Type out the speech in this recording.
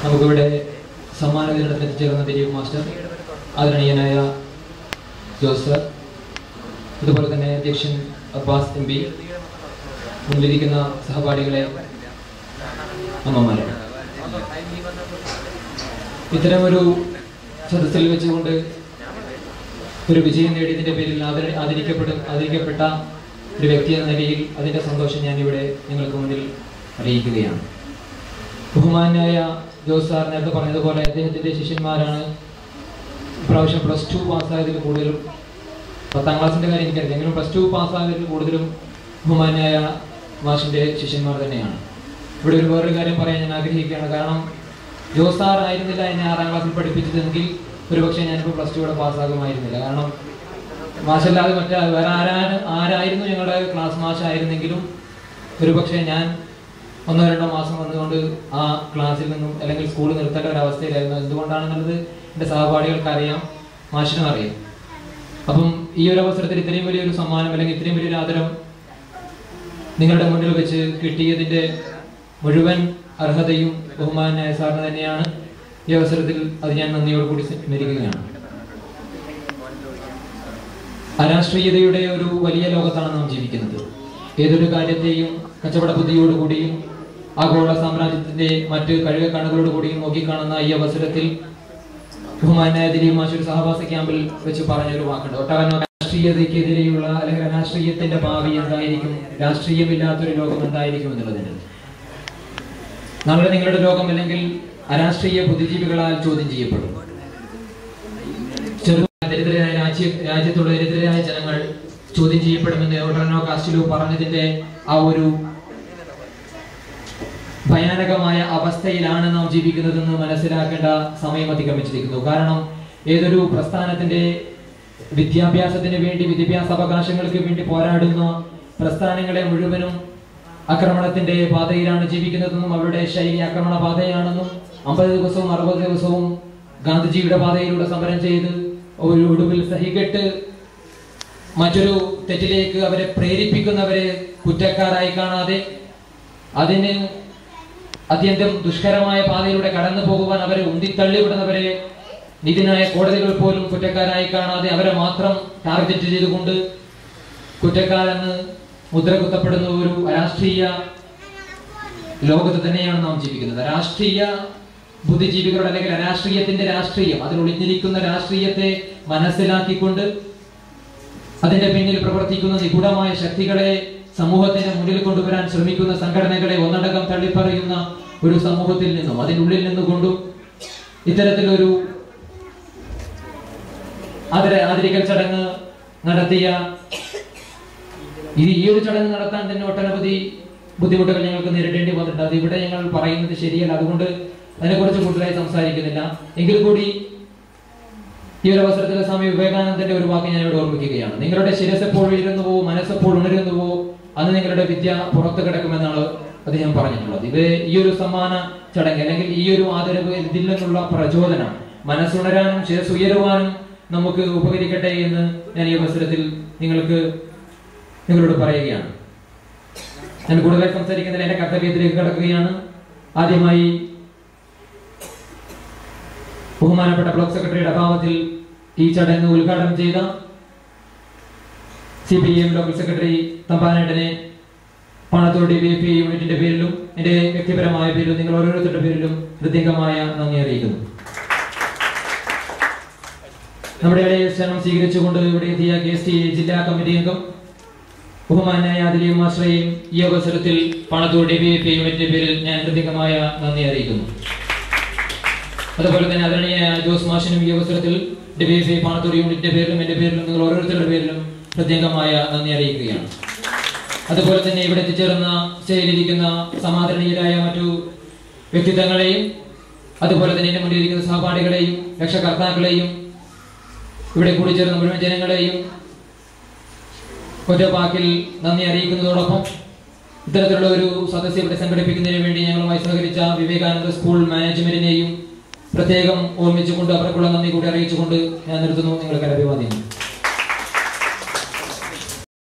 നമുക്കിവിടെ സമ്മാന വിതരണത്തിന് എത്തിച്ചേർന്ന ദിലീപ് മാസ്റ്റർ, ആദരണീയനായ ജോസ് സർ, അതുപോലെ തന്നെ അധ്യക്ഷൻ അബ്ബാസ് എം പി, മുന്നിലിരിക്കുന്ന സഹപാഠികളെ, അമ്മമാരെ, ഇത്തരമൊരു സദസ്സിൽ വെച്ചുകൊണ്ട് ഒരു വിജയം നേടിയതിൻ്റെ പേരിൽ ആദരിക്കപ്പെട്ട ഒരു വ്യക്തി എന്ന നിലയിൽ അതിൻ്റെ സന്തോഷം ഞാനിവിടെ നിങ്ങൾക്ക് മുന്നിൽ അറിയിക്കുകയാണ്. ബഹുമാനായ ജോസ് സാർ നേരത്തെ പറഞ്ഞതുപോലെ അദ്ദേഹത്തിൻ്റെ ശിഷ്യന്മാരാണ് ഇപ്രാവശ്യം +2 പാസ്സായതിൽ കൂടുതലും. 10ാം ക്ലാസ്സിൻ്റെ കാര്യം എനിക്കറിയാം, എങ്കിലും +2 പാസ്സായതിൽ കൂടുതലും ബഹുമാനായ മാഷിൻ്റെ ശിഷ്യന്മാർ തന്നെയാണ്. ഇവിടെ വേറൊരു കാര്യം പറയാൻ ഞാൻ ആഗ്രഹിക്കുകയാണ്. കാരണം ജോസ് സാർ ആയിരുന്നില്ല എന്നെ 6ാം ക്ലാസ്സിൽ പഠിപ്പിച്ചതെങ്കിൽ ഒരുപക്ഷെ ഞാനിപ്പോൾ +2 ഇവിടെ പാസ്സാകുമായിരുന്നില്ല. കാരണം മാഷല്ലാതെ വേറെ ആരായിരുന്നു ഞങ്ങളുടെ ക്ലാസ് മാഷായിരുന്നെങ്കിലും ഒരുപക്ഷെ ഞാൻ 1-2 മാസം വന്നുകൊണ്ട് ആ ക്ലാസ്സിൽ നിന്നും അല്ലെങ്കിൽ സ്കൂളിൽ നിർത്തേണ്ട ഒരവസ്ഥയിലായിരുന്നു. എന്തുകൊണ്ടാണെന്നുള്ളത് എൻ്റെ സഹപാഠികൾക്ക് അറിയാം, മാഷിനും അറിയാം. അപ്പം ഈ ഒരു അവസരത്തിൽ ഇത്രയും വലിയൊരു സമ്മാനം അല്ലെങ്കിൽ ഇത്രയും വലിയൊരു ആദരം നിങ്ങളുടെ മുന്നിൽ വെച്ച് കിട്ടിയതിൻ്റെ മുഴുവൻ അർഹതയും ബഹുമാനായ സാറിന് തന്നെയാണ്. ഈ അവസരത്തിൽ അത് ഞാൻ നന്ദിയോടുകൂടി സ്മരിക്കുകയാണ്. അരാഷ്ട്രീയതയുടെ ഒരു വലിയ ലോകത്താണ് നാം ജീവിക്കുന്നത്. ഏതൊരു കാര്യത്തെയും കച്ചവട ബുദ്ധിയോടുകൂടിയും ആഗോള സാമ്രാജ്യത്തിന്റെ മറ്റ് കണ്ണുകളോടുകൂടിയും നോക്കിക്കാണുന്ന ഈ അവസരത്തിൽ ബഹുമാനായ ദിലീപ് മാസ്റ്റർ സഹവാസ ക്യാമ്പിൽ വെച്ച് പറഞ്ഞൊരു വാക്കുണ്ട്. ഒട്ടകൻ രാഷ്ട്രീയതയ്ക്കെതിരെയുള്ള അല്ലെങ്കിൽ രാഷ്ട്രീയത്തിന്റെ ഭാവി എന്തായിരിക്കും, രാഷ്ട്രീയമില്ലാത്തൊരു ലോകം എന്തായിരിക്കും എന്നുള്ളതിന്. നാളെ നിങ്ങളുടെ ലോകം അല്ലെങ്കിൽ അരാഷ്ട്രീയ ബുദ്ധിജീവികളാൽ ചോദ്യം ചെയ്യപ്പെടും. ദരിദ്രരായ രാജ്യത്തുള്ള ദരിദ്രരായ ജനങ്ങൾ ചോദ്യം ചെയ്യപ്പെടുമെന്ന് ഒട്ടനോ കാസ്റ്റിലോ പറഞ്ഞതിന്റെ ആ ഒരു ഭയാനകമായ അവസ്ഥയിലാണ് നാം ജീവിക്കുന്നതെന്ന് മനസ്സിലാക്കേണ്ട സമയം അതിക്രമിച്ചിരിക്കുന്നു. കാരണം ഏതൊരു പ്രസ്ഥാനത്തിന്റെ വിദ്യാഭ്യാസത്തിന് വേണ്ടി, വിദ്യാഭ്യാസ അവകാശങ്ങൾക്ക് വേണ്ടി പോരാടുന്ന പ്രസ്ഥാനങ്ങളെ മുഴുവനും ആക്രമണത്തിന്റെ പാതയിലാണ് ജീവിക്കുന്നതെന്നും അവരുടെ ശൈലി ആക്രമണ പാതയാണെന്നും 50 ദിവസവും 60 ദിവസവും ഗാന്ധിജിയുടെ പാതയിലൂടെ സമരം ചെയ്ത് ഒരു ഒടുവിൽ സഹികെട്ട് മറ്റൊരു തെറ്റിലേക്ക് അവരെ പ്രേരിപ്പിക്കുന്നവരെ കുറ്റക്കാരായി കാണാതെ അതിന് അത്യന്തം ദുഷ്കരമായ പാതയിലൂടെ കടന്നു പോകുവാൻ അവരെ ഉന്തിത്തള്ളിവിടുന്നവരെ നീതിന്യായ കോടതികൾ പോലും കുറ്റക്കാരായി കാണാതെ അവരെ മാത്രം ടാർഗറ്റ് ചെയ്തുകൊണ്ട് കുറ്റക്കാരെന്ന് മുദ്ര കുത്തപ്പെടുന്ന ഒരു രാഷ്ട്രീയ ലോകത്ത് തന്നെയാണ് നാം ജീവിക്കുന്നത്. രാഷ്ട്രീയ ബുദ്ധിജീവികളുടെ അല്ലെങ്കിൽ രാഷ്ട്രീയത്തിന്റെ രാഷ്ട്രീയം, അതിൽ ഒളിഞ്ഞിരിക്കുന്ന രാഷ്ട്രീയത്തെ മനസ്സിലാക്കിക്കൊണ്ട് അതിന്റെ പിന്നിൽ പ്രവർത്തിക്കുന്ന നിഗൂഢമായ ശക്തികളെ സമൂഹത്തിന് മുന്നിൽ കൊണ്ടുവരാൻ ശ്രമിക്കുന്ന സംഘടനകളെ ഒന്നടങ്കം തള്ളിപ്പറയുന്ന ഒരു സമൂഹത്തിൽ നിന്നും അതിനുള്ളിൽ നിന്നുകൊണ്ടും ഇത്തരത്തിലൊരു ആദരിക്കൽ ചടങ്ങ് നടത്തിയ ഈ ഒരു ചടങ്ങ് നടത്താൻ തന്നെ ഒട്ടനവധി ബുദ്ധിമുട്ടുകൾ ഞങ്ങൾക്ക് നേരിടേണ്ടി വന്നിട്ടുണ്ട്. അത് ഇവിടെ ഞങ്ങൾ പറയുന്നത് ശരിയല്ല, അതുകൊണ്ട് അതിനെക്കുറിച്ച് കൂടുതലായി സംസാരിക്കുന്നില്ല. എങ്കിൽ കൂടി ഈ ഒരു അവസരത്തിൽ സ്വാമി വിവേകാനന്ദന്റെ ഒരു വാക്ക് ഞാൻ ഇവിടെ ഓർമ്മിക്കുകയാണ്. നിങ്ങളുടെ ശിരസെപ്പോൾ ഉയരുന്നുവോ, മനസ്സെപ്പോൾ ഉണരുന്നുവോ, അന്ന് നിങ്ങളുടെ വിദ്യ പുറത്തു കിടക്കുമെന്നാണ് അദ്ദേഹം പറഞ്ഞിട്ടുള്ളത്. ഇത് ഈ ഒരു സമ്മാന ചടങ്ങ് അല്ലെങ്കിൽ ഈ ഒരു ആദരവ് ഇതിൽ നിന്നുള്ള പ്രചോദനം മനസ്സുണരാനും ശിരസുയരുവാനും നമുക്ക് ഉപകരിക്കട്ടെ എന്ന് ഞാൻ ഈ അവസരത്തിൽ നിങ്ങളോട് പറയുകയാണ്. ഞാൻ കൂടുതലായി സംസാരിക്കുന്നതിൽ എന്റെ കർത്തവ്യത്തിലേക്ക് കടക്കുകയാണ്. ആദ്യമായി ബഹുമാനപ്പെട്ട ബ്ലോക്ക് സെക്രട്ടറിയുടെ അഭാവത്തിൽ ഈ ചടങ്ങ് ഉദ്ഘാടനം ചെയ്ത CPIM ലോക്കൽ സെക്രട്ടറി തമ്പാനേട്ടനെ പണത്തോട് DYFI യൂണിറ്റിന്റെ പേരിലും എന്റെ വ്യക്തിപരമായ പേരിലും നിങ്ങൾ ഓരോരുത്തരുടെ പേരിലും പ്രത്യേകമായ നന്ദി അറിയിക്കുന്നു. നമ്മുടെ ക്ഷണം സ്വീകരിച്ചുകൊണ്ട് ഇവിടെ എത്തിയ KSTA ജില്ലാ കമ്മിറ്റി അംഗം ബഹുമാനായ ദിലീപ് മാസ്റ്ററെയും ഈ അവസരത്തിൽ പണത്തോട് DYFI യൂണിറ്റിന്റെ പേരിൽ ഞാൻ പ്രത്യേകമായ നന്ദി അറിയിക്കുന്നു. അതുപോലെ തന്നെ ആദരണീയ ജോസ് മാഷിനും ഈ അവസരത്തിൽ DYFI പണത്തോട് യൂണിറ്റിന്റെ പേരിലും എന്റെ പേരിലും നിങ്ങൾ ഓരോരുത്തരുടെ പേരിലും പ്രത്യേകമായ നന്ദി അറിയിക്കുകയാണ്. അതുപോലെ തന്നെ ഇവിടെ എത്തിച്ചേർന്ന സ്റ്റേജിലിരിക്കുന്ന സമാദരണീയരായ മറ്റു വ്യക്തിത്വങ്ങളെയും അതുപോലെ തന്നെ എന്റെ മുന്നിലിരിക്കുന്ന സഹപാഠികളെയും രക്ഷകർത്താക്കളെയും ഇവിടെ കൂടിച്ചേർന്ന മുഴുവൻ ജനങ്ങളെയും ഒറ്റ വാക്കിൽ നന്ദി അറിയിക്കുന്നതോടൊപ്പം ഇത്തരത്തിലുള്ള ഒരു സദസ്സ് ഇവിടെ സംഘടിപ്പിക്കുന്നതിന് വേണ്ടി ഞങ്ങളുമായി സഹകരിച്ച വിവേകാനന്ദ സ്കൂൾ മാനേജ്മെന്റിനെയും പ്രത്യേകം ഓർമ്മിച്ചുകൊണ്ട് അവർക്കുള്ള നന്ദി കൂടി അറിയിച്ചുകൊണ്ട് ഞാൻ നിർത്തുന്നു. നിങ്ങൾക്ക് അഭിവാദ്യം.